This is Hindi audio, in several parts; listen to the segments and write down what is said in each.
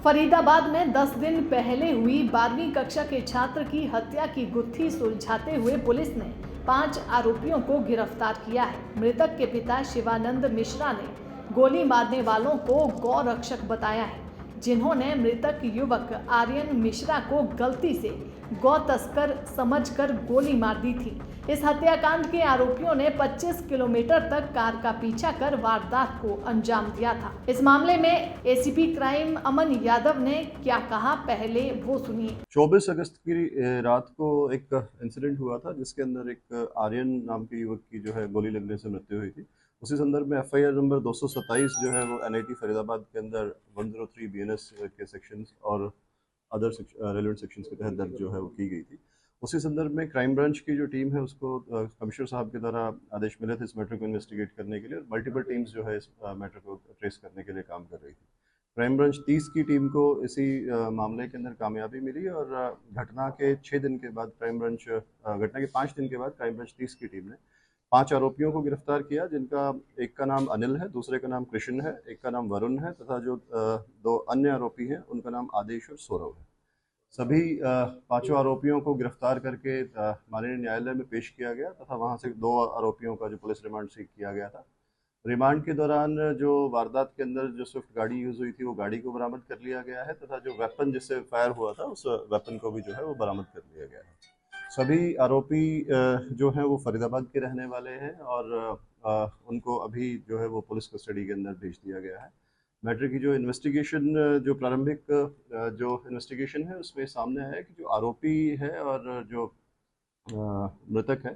फरीदाबाद में 10 दिन पहले हुई 12वीं कक्षा के छात्र की हत्या की गुत्थी सुलझाते हुए पुलिस ने 5 आरोपियों को गिरफ्तार किया है। मृतक के पिता शिवानंद मिश्रा ने गोली मारने वालों को गौ रक्षक बताया है, जिन्होंने मृतक युवक आर्यन मिश्रा को गलती से गौ तस्कर समझकर गोली मार दी थी। इस हत्याकांड के आरोपियों ने 25 किलोमीटर तक कार का पीछा कर वारदात को अंजाम दिया था। इस मामले में एसीपी क्राइम अमन यादव ने क्या कहा, पहले वो सुनिए। 24 अगस्त की रात को एक इंसिडेंट हुआ था जिसके अंदर एक आर्यन नाम के युवक की जो है गोली लगने से मृत्यु हुई थी। उसी संदर्भ में एफआईआर नंबर 227 जो है वो एनआईटी फरीदाबाद के अंदर 103 बीएनएस के सेक्शंस और अदर रेलेवेंट सेक्शंस के तहत दर्ज जो है वो की गई थी। उसी संदर्भ में क्राइम ब्रांच की जो टीम है उसको कमिश्नर साहब के द्वारा आदेश मिले थे इस मैटर को इन्वेस्टिगेट करने के लिए, और मल्टीपल टीम्स जो है इस मैटर को ट्रेस करने के लिए काम कर रही थी। क्राइम ब्रांच 30 की टीम को इसी मामले के अंदर कामयाबी मिली और घटना के 6 दिन के बाद घटना के 5 दिन के बाद क्राइम ब्रांच 30 की टीम ने 5 आरोपियों को गिरफ्तार किया, जिनका एक का नाम अनिल है, दूसरे का नाम कृष्ण है, एक का नाम वरुण है तथा जो 2 अन्य आरोपी हैं उनका नाम आदेश और सौरव है। सभी 5 आरोपियों को गिरफ्तार करके माननीय न्यायालय में पेश किया गया तथा वहां से 2 आरोपियों का जो पुलिस रिमांड सीख किया गया था। रिमांड के दौरान जो वारदात के अंदर जो स्विफ्ट गाड़ी यूज हुई थी वो गाड़ी को बरामद कर लिया गया है तथा जो वेपन जिससे फायर हुआ था उस वेपन को भी जो है वो बरामद कर लिया गया है। सभी आरोपी जो हैं वो फरीदाबाद के रहने वाले हैं और उनको अभी जो है वो पुलिस कस्टडी के अंदर भेज दिया गया है। मैटर की जो इन्वेस्टिगेशन जो प्रारंभिक जो इन्वेस्टिगेशन है उसमें सामने आया है कि जो आरोपी है और जो मृतक है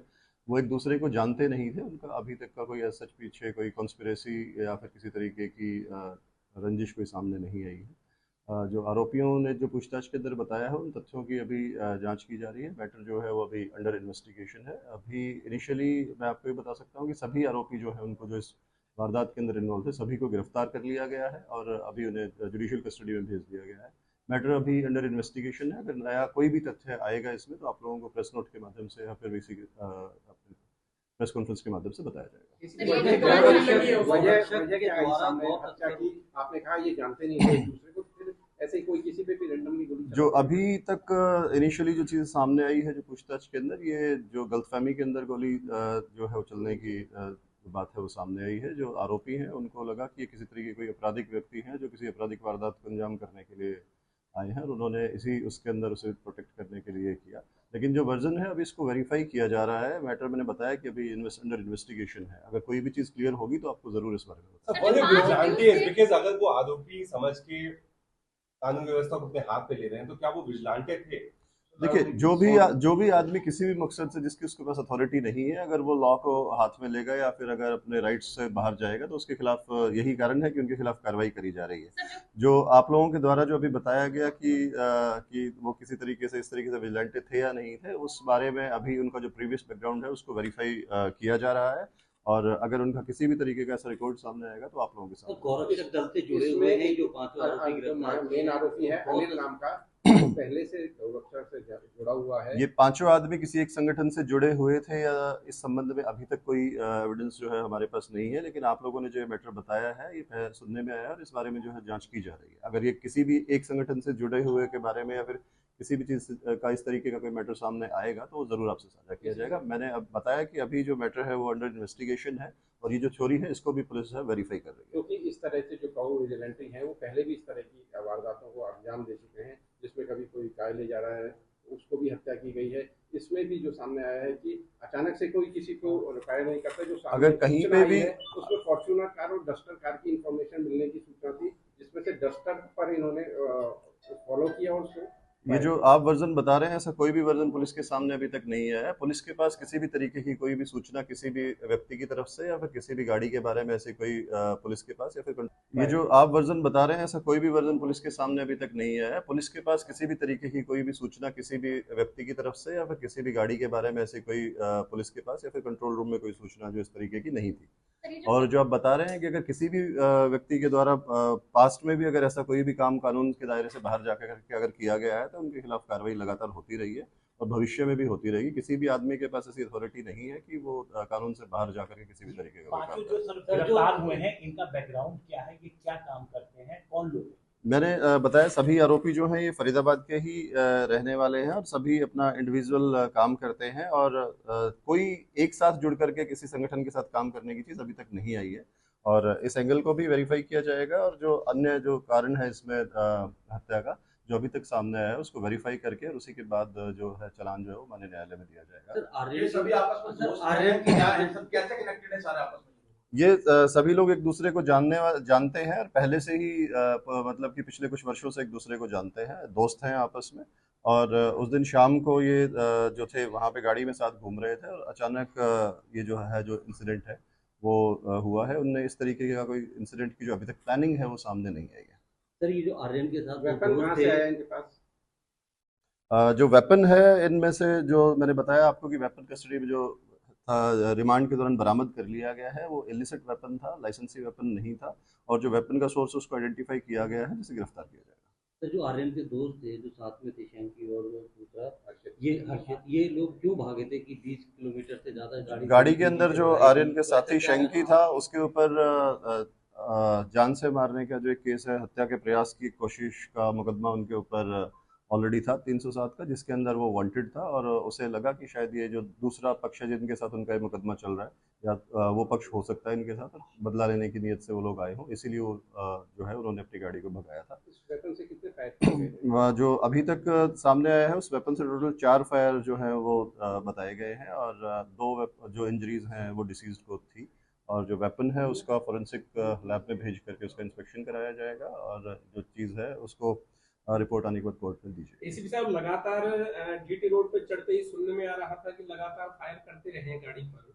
वो एक दूसरे को जानते नहीं थे। उनका अभी तक का कोई सच पीछे कोई कॉन्स्पिरेसी या फिर किसी तरीके की रंजिश कोई सामने नहीं आई है। जो आरोपियों ने जो पूछताछ के अंदर बताया है उन तथ्यों की अभी जांच की जा रही है। मैटर जो है वो अभी अंडर इन्वेस्टिगेशन है। अभी इनिशियली मैं आपको ये बता सकता हूँ कि सभी आरोपी जो है उनको जो इस वारदात के अंदर इन्वॉल्व थे सभी को गिरफ्तार कर लिया गया है और अभी उन्हें जुडिशियल कस्टडी में भेज दिया गया है। मैटर अभी अंडर इन्वेस्टिगेशन है। अगर नया कोई भी तथ्य आएगा इसमें तो आप लोगों को प्रेस नोट के माध्यम से या फिर इसी प्रेस कॉन्फ्रेंस के माध्यम से बताया जाएगा। आपने कहा ये जानते नहीं थे एक दूसरे को, फिर ऐसे कोई किसी पे भी रैंडमली गोली जो अभी तक इनिशियली जो चीज़ सामने आई है जो पूछताछ के अंदर, ये जो गलतफहमी के अंदर गोली जो है वो चलने की बात है वो सामने आई है। जो आरोपी हैं उनको लगा कि ये किसी तरीके कोई आपराधिक व्यक्ति हैं जो किसी आपराधिक वारदात को अंजाम करने के लिए आए हैं और उन्होंने इसी उसके अंदर उसे प्रोटेक्ट करने के लिए किया। लेकिन जो वर्जन है अभी इसको वेरीफाई किया जा रहा है। मैटर मैंने बताया कि अभी अंडर इन्वेस्टिगेशन है। अगर कोई भी चीज़ क्लियर होगी तो आपको जरूर इस बारे में अगर वो आरोपी समझ के कानून व्यवस्था को अपने हाथ पे ले रहे हैं तो क्या वो विजिलेंटे थे? देखिए, जो भी आदमी किसी भी मकसद से जिसकी उसके पास अथॉरिटी नहीं है, अगर वो लॉ को हाथ में लेगा या फिर अगर अपने राइट्स से बाहर जाएगा तो उसके खिलाफ यही कारण है कि उनके खिलाफ कार्रवाई करी जा रही है। जो आप लोगों के द्वारा जो अभी बताया गया कि वो किसी तरीके से इस तरीके से विजिलेंटे थे या नहीं थे, उस बारे में अभी उनका जो प्रीवियस बैकग्राउंड है उसको वेरीफाई किया जा रहा है और अगर उनका किसी भी तरीके का ऐसा रिकॉर्ड सामने आएगा तो आप लोगों के साथ गौरक्षक दल से जुड़े हुए हैं जो 5 मेन आरोपी है अनिल नाम का, पहले से गौरक्षक से जुड़ा हुआ है। ये 5 आदमी किसी एक संगठन से जुड़े हुए थे या इस संबंध में अभी तक कोई एविडेंस जो है हमारे पास नहीं है, लेकिन आप लोगों ने जो मैटर बताया है ये सुनने में आया और इस बारे में जो है जांच की जा रही है। अगर ये किसी भी एक संगठन से जुड़े हुए के बारे में या फिर किसी भी चीज़ का इस तरीके का कोई मैटर सामने आएगा तो वो जरूर आपसे साझा किया जाएगा। मैंने अब बताया कि अभी जो मैटर है वो अंडर इन्वेस्टिगेशन है और ये जो चोरी है इसको भी पुलिस है वेरीफाई कर रही है। क्योंकि इस तरह से जो काऊ विजिलेंटे हैं वो पहले भी इस तरह की वारदातों को अंजाम दे चुके हैं, जिसमें कभी कोई घायल ले जा रहा है, उसको भी हत्या की गई है। इसमें भी जो सामने आया है कि अचानक से कोई किसी को रिफायर नहीं करता। जो अगर कहीं पे भी उसमें फॉर्च्यूनर कार और डस्टर कार की इंफॉर्मेशन मिलने की सूचना थी, जिसमें से डस्टर पर इन्होंने फॉलो किया और उसको ये जो आप वर्जन बता रहे हैं ऐसा कोई भी वर्जन पुलिस के सामने अभी तक नहीं आया है। पुलिस के पास किसी भी तरीके की कोई भी सूचना किसी भी व्यक्ति की तरफ से या फिर किसी भी गाड़ी के बारे में ऐसे कोई पुलिस के पास या फिर ये जो आप वर्जन बता रहे हैं ऐसा कोई भी वर्जन पुलिस के सामने अभी तक नहीं आया है। पुलिस के पास किसी भी तरीके की कोई भी सूचना किसी भी व्यक्ति की तरफ से या फिर किसी भी गाड़ी के बारे में ऐसे कोई पुलिस के पास या फिर कंट्रोल रूम में कोई सूचना जो इस तरीके की नहीं थी। और जो आप बता रहे हैं कि अगर किसी भी व्यक्ति के द्वारा पास्ट में भी अगर ऐसा कोई भी काम कानून के दायरे से बाहर जाकर करके अगर किया गया है तो उनके खिलाफ कार्रवाई लगातार होती रही है और भविष्य में भी होती रहेगी। किसी भी आदमी के पास ऐसी अथॉरिटी नहीं है कि वो कानून से बाहर जाकर के किसी भी तरीके का गिरफ्तार हुए हैं, इनका बैकग्राउंड क्या है, ये क्या काम करते हैं, कौन लोग हैं? मैंने बताया सभी आरोपी जो हैं ये फरीदाबाद के ही रहने वाले हैं और सभी अपना इंडिविजुअल काम करते हैं और कोई एक साथ जुड़ करके किसी संगठन के साथ काम करने की चीज़ अभी तक नहीं आई है और इस एंगल को भी वेरीफाई किया जाएगा और जो अन्य जो कारण है इसमें हत्या का जो अभी तक सामने आया है उसको वेरीफाई करके और उसी के बाद जो है चालान जो है वो माननीय न्यायालय में दिया जाएगा। सर आर्यन ये सभी आपस में दोस्त हैं, आर्यन क्या है, सब कैसे कनेक्टेड है सारे आपस में? ये सभी लोग एक दूसरे को जानते हैं और पहले से ही मतलब कि पिछले कुछ वर्षों से एक दूसरे को जानते हैं, दोस्त हैं आपस में। और उस दिन शाम को ये जो थे वहाँ पे गाड़ी में साथ घूम रहे थे और अचानक ये जो इंसिडेंट है वो हुआ है। उनने इस तरीके का कोई इंसिडेंट की जो अभी तक प्लानिंग है वो सामने नहीं आई है। सर ये जो आर्यन के साथ वेपन कहाँ से आया इनके पास? जो वेपन है इनमें से जो मैंने बताया आपको कि वेपन कस्टडी में जो था रिमांड के दौरान बरामद कर लिया गया है वो इलिसिट वेपन था, लाइसेंसी वेपन नहीं था और जो वेपन का सोर्स उसको आइडेंटिफाई किया गया है जिसे गिरफ्तार किया जाएगा। सर जो आर्यन के दोस्त थे जो साथ में थे शंकी और दूसरा हर्षित, ये लोग क्यों भागे थे कि 20 किलोमीटर से ज्यादा गाड़ी के अंदर जो आर्यन के साथी शंकी था उसके ऊपर जान से मारने का जो एक केस है, हत्या के प्रयास की कोशिश का मुकदमा उनके ऊपर ऑलरेडी था 307 का, जिसके अंदर वो वांटेड था और उसे लगा कि शायद ये जो दूसरा पक्ष है जिनके साथ उनका ये मुकदमा चल रहा है या वो पक्ष हो सकता है इनके साथ, बदला लेने की नीयत से वो लोग आए हों, इसीलिए वो जो है उन्होंने अपनी गाड़ी को भगाया था। इस वेपन से कितने फायर किए गए? जो अभी तक सामने आया है उस वेपन से टोटल 4 फायर जो हैं वो बताए गए हैं और 2 जो इंजरीज हैं वो डिसीज्ड को थी और जो वेपन है उसका फोरेंसिक लैब में भेज करके उसका इंस्पेक्शन कराया जाएगा और जो चीज़ है उसको रिपोर्ट आने के बाद कोर्ट में दी जाएगी। एसीपी साहब लगातार जीटी रोड पे चढ़ते ही सुनने में आ रहा था कि लगातार फायर करते रहे हैं गाड़ी पर,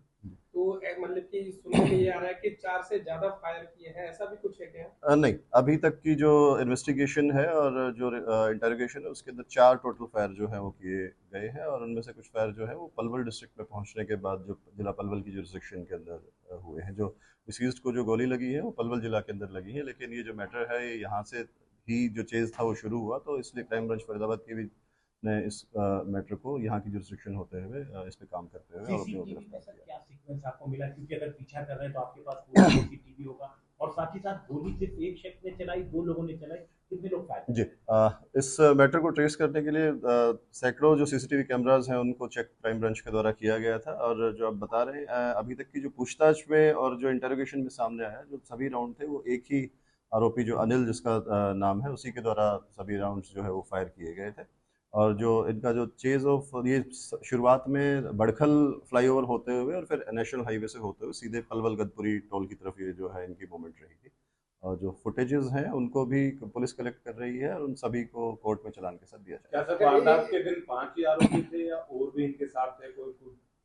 तो मतलब कि सुनने में ये आ रहा है कि 4 से ज्यादा फायर किए हैं, ऐसा भी कुछ है क्या? नहीं, अभी तक की जो इन्वेस्टिगेशन है और जो इंटरोगेशन है उसके अंदर 4 टोटल फायर जो है वो किए गए हैं और उनमें से कुछ फायर जो है वो पलवल डिस्ट्रिक्ट में पहुंचने के बाद जो जिला पलवल की जुरिसडिक्शन के अंदर हुए हैं। जो डिसीज्ड को जो गोली लगी है वो पलवल जिला के अंदर लगी है, लेकिन ये जो मैटर है ये यहाँ से ही जो चेज था वो शुरू हुआ, तो इसलिए क्राइम ब्रांच फरीदाबाद की भी ने इस मैटर को यहाँ की जुरिसडिक्शन होते हुए इस पे काम करते हुए आरोपियों को गिरफ्तार किया। क्या सीक्वेंस आपको मिला, क्योंकि अगर पीछा कर रहे हैं तो आपके पास पूरा सीसीटीवी होगा और साथ ही साथ गोली सिर्फ एक शख्स ने चलाई, 2 लोगों ने चलाई, कितने लोग फायर? जी, इस मैटर को ट्रेस करने के लिए सैकड़ों जो सीसीटीवी कैमराज हैं उनको चेक क्राइम ब्रांच के द्वारा किया गया था और जो आप बता रहे हैं अभी तक की जो पूछताछ में और जो इंटरोगेशन में सामने आया जो सभी राउंड थे वो एक ही आरोपी जो अनिल जिसका नाम है उसी के द्वारा सभी राउंड्स जो है वो फायर किए गए थे और जो इनका जो चेज ऑफ ये शुरुआत में बड़खल फ्लाईओवर होते हुए और फिर नेशनल हाईवे से होते हुए सीधे पलवल गदपुरी टोल की तरफ ये जो है इनकी मूवमेंट रही थी और जो फुटेजेस हैं उनको भी पुलिस कलेक्ट कर रही है और उन सभी को कोर्ट में चालान के साथ दिया जाएगा। क्या सर वारदात के दिन 5 ही आरोपी थे या और भी इनके साथ थे कोई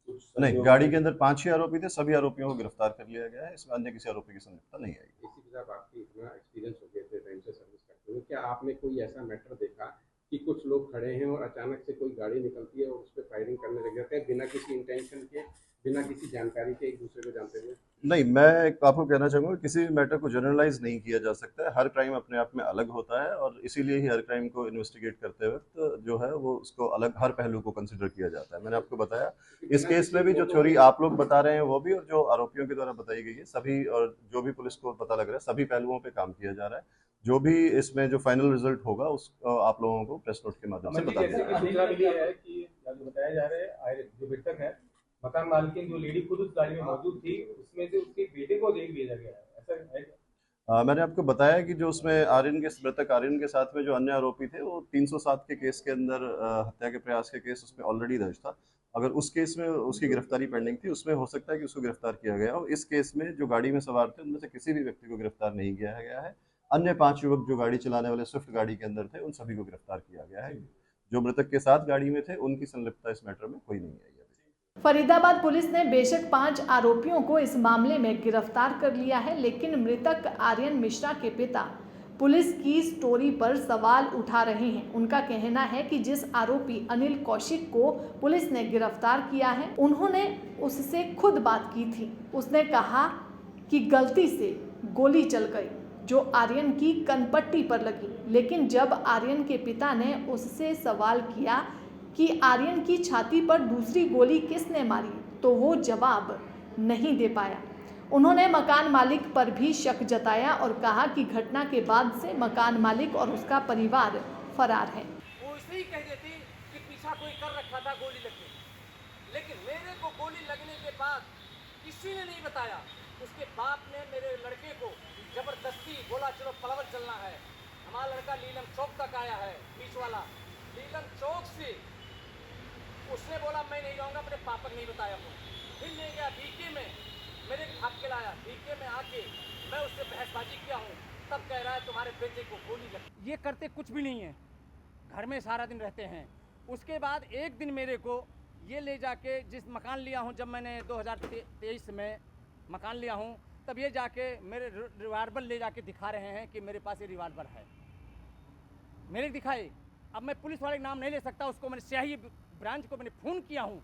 कुछ? नहीं, गाड़ी के अंदर 5 ही आरोपी थे, सभी आरोपियों को गिरफ्तार कर लिया गया है, इसमें अन्य किसी आरोपी की संलिप्तता नहीं आई। एसीपी साहब आपकी इतना एक्सपीरियंस हो गया थे टाइम से सर्विस करते हुए, क्या आपने कोई ऐसा मैटर देखा कि कुछ लोग खड़े हैं और अचानक से कोई गाड़ी निकलती है और उस पर फायरिंग करने लग जाते हैं बिना किसी इंटेंशन के, बिना किसी जानकारी के, एक दूसरे को जानते हुए? नहीं, मैं आपको कहना चाहूँगा किसी भी मैटर को जनरलाइज नहीं किया जा सकता है, हर क्राइम अपने आप में अलग होता है और इसीलिए ही हर क्राइम को इन्वेस्टिगेट करते वक्त जो है वो उसको अलग हर पहलू को कंसिडर किया जाता है। मैंने आपको बताया इस केस में भी जो थ्योरी आप लोग बता रहे हैं वो भी और जो आरोपियों के द्वारा बताई गई है सभी और जो भी पुलिस को पता लग रहा है सभी पहलुओं पे काम किया जा रहा है। जो भी इसमें जो फाइनल रिजल्ट होगा उस आप लोगों को प्रेस नोट के माध्यम से बता दिया है कि जो बताया जा रहा है जो मृतक है मकान मालिक जो लेडी खुद उस गाड़ी में मौजूद थी उसमें से उसके बेटे को जेल भेजा गया है, ऐसा है? मैंने आपको बताया कि जो उसमें मृतक आर्यन के साथ में जो अन्य आरोपी थे वो 307 के केस के अंदर हत्या के प्रयास के केस उसमें ऑलरेडी दर्ज था। अगर उस केस में उसकी गिरफ्तारी पेंडिंग थी उसमें हो सकता है कि उसको गिरफ्तार किया गया और इस केस में जो गाड़ी में सवार थे उनमें से किसी भी व्यक्ति को गिरफ्तार नहीं किया गया है। अन्य 5 युवक जो गाड़ी चलाने वाले स्विफ्ट गाड़ी के अंदर थे उन सभी को गिरफ्तार किया गया है। जो मृतक के साथ गाड़ी में थे उनकी संलिप्तता इस मैटर में कोई नहीं आई है। फरीदाबाद पुलिस ने बेशक 5 आरोपियों को इस मामले में गिरफ्तार कर लिया है, लेकिन मृतक आर्यन मिश्रा के पिता पुलिस की स्टोरी पर सवाल उठा रहे हैं। उनका कहना है कि जिस आरोपी अनिल कौशिक को पुलिस ने गिरफ्तार किया है उन्होंने उससे खुद बात की थी। उसने कहा कि गलती से गोली चल गई जो आर्यन की कनपट्टी पर लगी, लेकिन जब आर्यन के पिता ने उससे सवाल किया कि आर्यन की छाती पर दूसरी गोली किसने मारी तो वो जवाब नहीं दे पाया। उन्होंने मकान मालिक पर भी शक जताया और कहा कि घटना के बाद से मकान मालिक और उसका परिवार फरार है। वो इसे ही कह देती कि पीछा कोई कर रखा था गोली लगी, लेकिन मेरे को गोली लगने के बाद किसी ने नहीं बताया। उसके बाप ने मेरे लड़के को जबरदस्ती बोला चलो पलवल चलना है। हमारा लड़का लीलम चौक तक आया है, बीच वाला लीलम चौक से उसने बोला मैं नहीं जाऊंगा, अपने पापा को नहीं बताया। वो फिर ले गया बीके में, मेरे भाग के लाया। बीके में आके मैं उससे बहसबाजी किया हूँ, तब कह रहा है तुम्हारे बेटे को गोली लगी। ये करते कुछ भी नहीं है, घर में सारा दिन रहते हैं। उसके बाद एक दिन मेरे को ये ले जाके जिस मकान लिया हूँ, जब मैंने 2023 में मकान लिया हूँ, तब ये जाके मेरे रिवाल्वर ले जाके दिखा रहे हैं कि मेरे पास ये रिवाल्वर है। मेरे दिखाए, अब मैं पुलिस वाले का नाम नहीं ले सकता। उसको मैंने स्याही ब्रांच को मैंने फ़ोन किया हूँ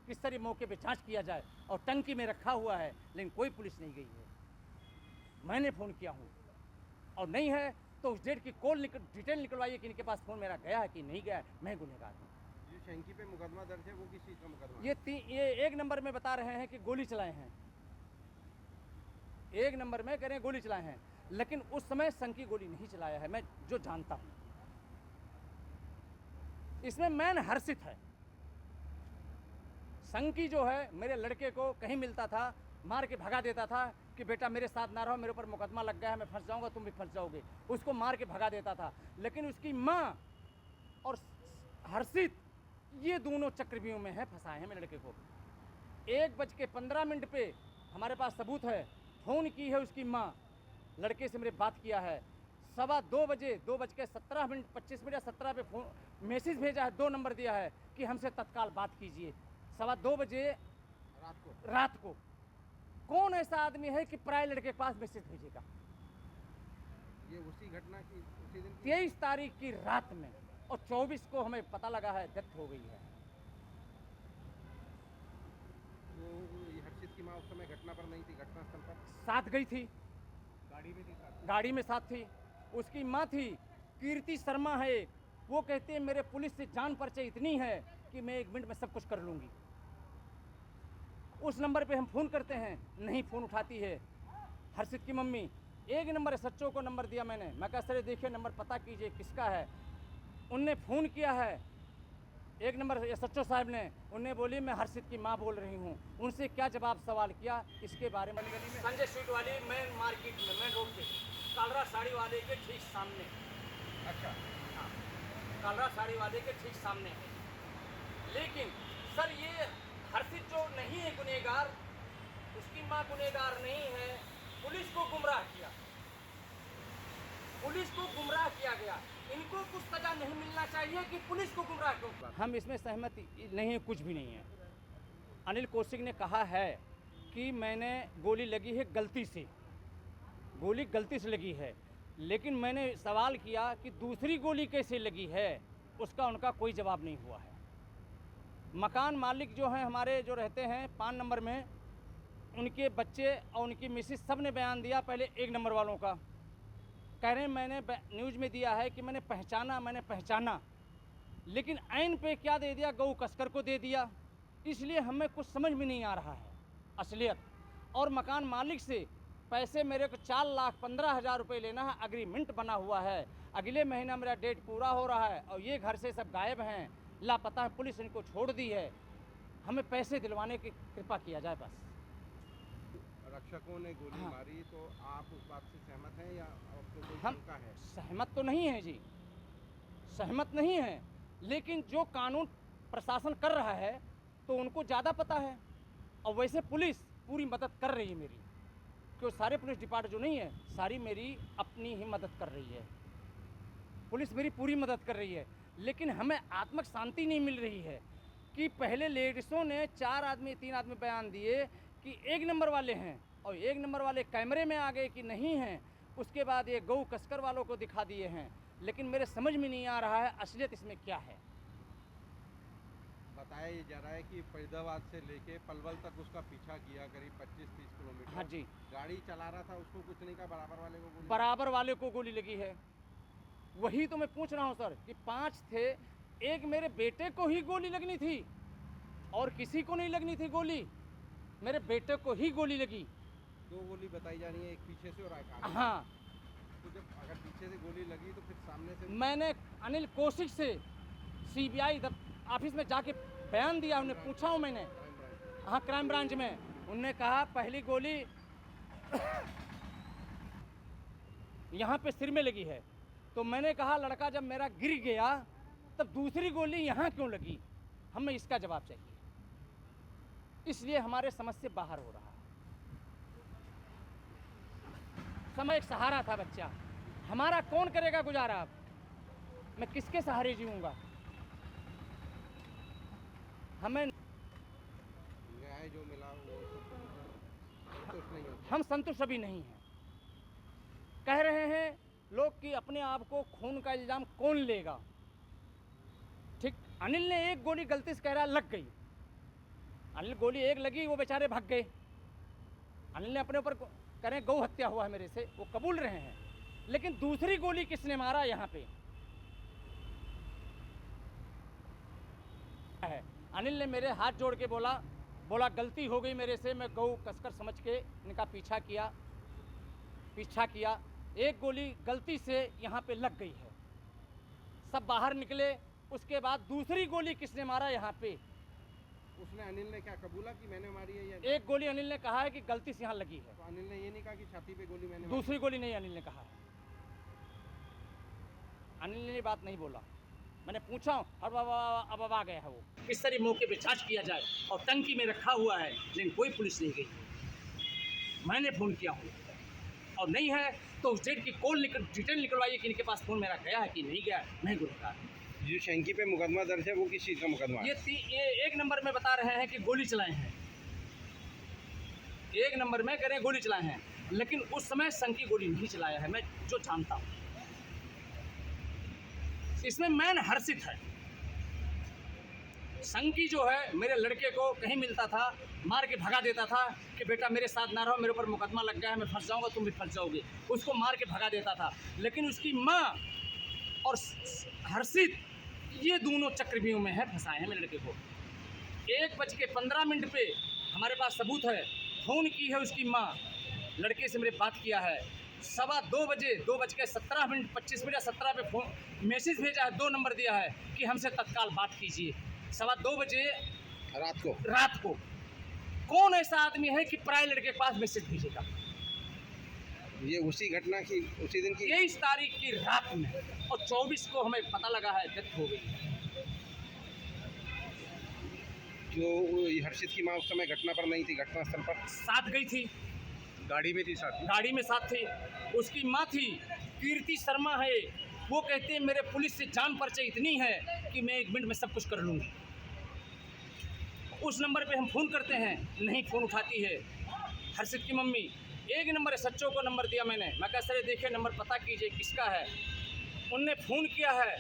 किस तरह मौके पे जांच किया जाए, और टंकी में रखा हुआ है, लेकिन कोई पुलिस नहीं गई है। मैंने फ़ोन किया हूँ और नहीं है तो उस डेट की डिटेल निकलवाइए कि इनके पास फ़ोन मेरा गया है कि नहीं गया है। मैं गुनहगार हूँ। जो शंकी पे मुकदमा दर्ज है वो किस चीज़ का मुकदमा? ये 1 नंबर में बता रहे हैं कि गोली चलाए हैं। 1 नंबर में कह रहे हैं गोली चलाए हैं, लेकिन उस समय संकी गोली नहीं चलाया है, मैं जो जानता हूँ। इसमें मैन हर्षित है। संकी जो है मेरे लड़के को कहीं मिलता था, मार के भगा देता था कि बेटा मेरे साथ ना रहो, मेरे ऊपर मुकदमा लग गया है, मैं फंस जाऊंगा, तुम भी फंस जाओगे। उसको मार के भगा देता था। लेकिन उसकी माँ और हर्षित ये दोनों चक्रव्यूह में है, फंसाए हैं मेरे लड़के को। 1:15 पे हमारे पास सबूत है, फ़ोन की है उसकी माँ, लड़के से मेरे बात किया है। 2:15 बजे 2:17 या 17 पे फोन मैसेज भेजा है, 2 नंबर दिया है कि हमसे तत्काल बात कीजिए। 2:15 बजे रात को कौन ऐसा आदमी है कि पराये लड़के के पास मैसेज भेजेगा? ये उसी घटना की उसी दिन 23 तारीख की रात में, और 24 को हमें पता लगा है डेथ हो गई है। तो हर्षित की माँ उस समय घटना पर नहीं थी, घटनास्थल पर साथ गई थी, गाड़ी में थी, गाड़ी में साथ थी। उसकी माँ थी, कीर्ति शर्मा है, वो कहते हैं मेरे पुलिस से जान परिचय इतनी है कि मैं 1 मिनट में सब कुछ कर लूँगी। उस नंबर पे हम फ़ोन करते हैं, नहीं फ़ोन उठाती है हर्षित की मम्मी। 1 नंबर सच्चो को नंबर दिया मैंने, मैं कहा सर देखिए नंबर पता कीजिए किसका है। उनने फ़ोन किया है 1 नंबर सच्चो साहब ने, उनने बोली मैं हर्षित की माँ बोल रही हूँ। उनसे क्या जवाब सवाल किया इसके बारे में। संजय स्वीट वाली मेन मार्केट में, मेन रोड पे, कालरा साड़ी वाले के ठीक सामने। अच्छा, हाँ, कालरा साड़ी वाले के ठीक सामने है। लेकिन सर ये हर्षित जो नहीं है गुनहगार, उसकी माँ गुनहगार नहीं है, पुलिस को गुमराह किया, पुलिस को गुमराह किया गया। इनको कुछ सजा नहीं मिलना चाहिए कि पुलिस को गुमराह क्यों? हम इसमें सहमत नहीं है, कुछ भी नहीं है। अनिल कौशिक ने कहा है कि मैंने गोली लगी है गलती से, गोली गलती से लगी है, लेकिन मैंने सवाल किया कि दूसरी गोली कैसे लगी है, उसका उनका कोई जवाब नहीं हुआ है। मकान मालिक जो हैं हमारे, जो रहते हैं 5 नंबर में, उनके बच्चे और उनकी मिसेस सब ने बयान दिया पहले 1 नंबर वालों का। कह रहे हैं मैंने न्यूज़ में दिया है कि मैंने पहचाना, लेकिन ऐन पे क्या दे दिया, गऊ कसकर को दे दिया। इसलिए हमें कुछ समझ में नहीं आ रहा है असलियत। और मकान मालिक से पैसे मेरे को 4,15,000 रुपये लेना है, एग्रीमेंट बना हुआ है। अगले महीना मेरा डेट पूरा हो रहा है और ये घर से सब गायब हैं, लापता है, पुलिस इनको छोड़ दी है। हमें पैसे दिलवाने की कृपा किया जाए बस। रक्षकों ने गोली मारी तो आप उस बात से सहमत हैं या आपको कोई हम शंका है? सहमत तो नहीं है जी, सहमत नहीं है, लेकिन जो कानून प्रशासन कर रहा है तो उनको ज़्यादा पता है। और वैसे पुलिस पूरी मदद कर रही है मेरी, क्योंकि सारे पुलिस डिपार्टमेंट जो नहीं है, सारी मेरी अपनी ही मदद कर रही है। पुलिस मेरी पूरी मदद कर रही है, लेकिन हमें आत्मिक शांति नहीं मिल रही है कि पहले लेडीज़ों ने 3 आदमी बयान दिए कि 1 नंबर वाले हैं, और 1 नंबर वाले कैमरे में आ गए कि नहीं हैं। उसके बाद ये गऊ कसकर वालों को दिखा दिए हैं, लेकिन मेरे समझ में नहीं आ रहा है असलियत इसमें क्या है। बताया जा रहा है कि फरीदाबाद से लेके पलवल तक उसका पीछा किया, करीब 25-30 किलोमीटर। हाँ जी, गाड़ी चला रहा था, उसको कुछ नहीं कहा, बराबर वाले को गोली? बराबर वाले को गोली लगी है। वही तो मैं पूछ रहा हूँ सर कि 5 थे, एक मेरे बेटे को ही गोली लगनी थी और किसी को नहीं लगनी थी गोली, मेरे बेटे को ही गोली लगी। दो गोली बताई जा रही है, एक पीछे से और एक आगे। हाँ, तो जब अगर पीछे से गोली लगी तो फिर सामने से मैंने अनिल कौशिक से सीबीआई ऑफिस में जाके बयान दिया, उन्हें पूछा हूँ मैंने, हाँ क्राइम ब्रांच में। उन्होंने कहा पहली गोली यहाँ पे सिर में लगी है। तो मैंने कहा लड़का जब मेरा गिर गया तब दूसरी गोली यहाँ क्यों लगी, हमें इसका जवाब चाहिए। इसलिए हमारे समझ से बाहर हो रहा है। समय एक सहारा था बच्चा, हमारा कौन करेगा गुजारा? अब मैं किसके सहारे जीऊंगा? हमें न्याय जो मिला वो संतुष्ट नहीं होता। हम संतुष्ट अभी नहीं हैं। कह रहे हैं लोग कि अपने आप को खून का इल्जाम कौन लेगा। ठीक, अनिल ने एक गोली गलती से कह रहा लग गई, अनिल गोली एक लगी, वो बेचारे भाग गए। अनिल ने अपने ऊपर करें गौ हत्या हुआ है मेरे से, वो कबूल रहे हैं, लेकिन दूसरी गोली किसने मारा यहाँ पे है। अनिल ने मेरे हाथ जोड़ के बोला गलती हो गई मेरे से, मैं गौ कसकर समझ के इनका पीछा किया। एक गोली गलती से यहाँ पे लग गई है। सब बाहर निकले, उसके बाद दूसरी गोली किसने मारा यहाँ पे? उसने अनिल ने क्या कबूला कि मैंने मारी है या एक गोली अनिल ने कहा है कि गलती से यहाँ लगी है। तो अनिल ने ये नहीं कहा कि छाती पे गोली मैंने दूसरी गोली नहीं अनिल ने कहा है। अनिल ने ये बात नहीं बोला। मैंने पूछा और अब आ गया है वो। इस तरह मौके पे जांच किया जाए, और टंकी में रखा हुआ है, लेकिन कोई पुलिस नहीं गई। मैंने फ़ोन किया हूँ, और नहीं है तो उस डेट की डिटेल निकलवाइए कि इनके पास फ़ोन मेरा गया है कि नहीं गया। मैं गुनहगार। जो शंकी पे मुकदमा दर्ज है वो किस चीज़ का मुकदमा है? ये एक नंबर में बता रहे हैं कि गोली चलाए हैं, एक नंबर में कह रहे हैं गोली चलाए हैं, लेकिन उस समय शंकी गोली नहीं चलाया है, मैं जो जानता हूँ। इसमें मैन हर्षित है। शंकी जो है मेरे लड़के को कहीं मिलता था, मार के भगा देता था कि बेटा मेरे साथ ना रहो, मेरे ऊपर मुकदमा लग गया है, मैं फंस जाऊंगा, तुम भी फंस जाओगे। उसको मार के भगा देता था। लेकिन उसकी माँ और हर्षित ये दोनों चक्रव्यूह में है, फंसाए हैं मेरे लड़के को। 1:15 पे हमारे पास सबूत है, फ़ोन की है उसकी माँ, लड़के से मेरे बात किया है। 2:15 बजे 2:17 या 17 पे फ़ोन मैसेज भेजा है, 2 नंबर दिया है कि हमसे तत्काल बात कीजिए। 2:15 बजे रात को कौन ऐसा आदमी है कि पराये लड़के के पास मैसेज भेजेगा? ये उसी घटना की उसी दिन की 23 तारीख की रात में, और 24 को हमें पता लगा है डेथ हो गई। जो हर्षित की माँ उस समय घटना पर नहीं थी, घटनास्थल पर साथ गई थी, गाड़ी में थी, साथ गाड़ी में साथ थी। उसकी माँ थी, कीर्ति शर्मा है, वो कहते हैं मेरे पुलिस से जान परिचय इतनी है कि मैं 1 मिनट में सब कुछ कर लूँगी। उस नंबर पे हम फ़ोन करते हैं, नहीं फ़ोन उठाती है हर्षित की मम्मी। एक नंबर है, सच्चों को नंबर दिया मैंने, मैं कहा सर देखिए नंबर पता कीजिए किसका है। उनने फ़ोन किया है,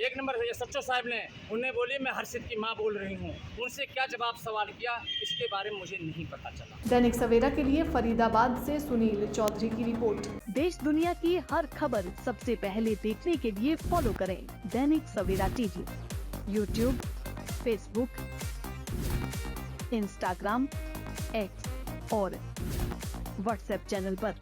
एक नंबर है सच्चो साहब ने, उन्हें बोले मैं हर्षित की माँ बोल रही हूँ। उनसे क्या जवाब सवाल किया इसके बारे में मुझे नहीं पता चला। दैनिक सवेरा के लिए फरीदाबाद से सुनील चौधरी की रिपोर्ट। देश दुनिया की हर खबर सबसे पहले देखने के लिए फॉलो करें Dainik Savera TV, YouTube, Facebook, Instagram, X और व्हाट्सएप चैनल पर।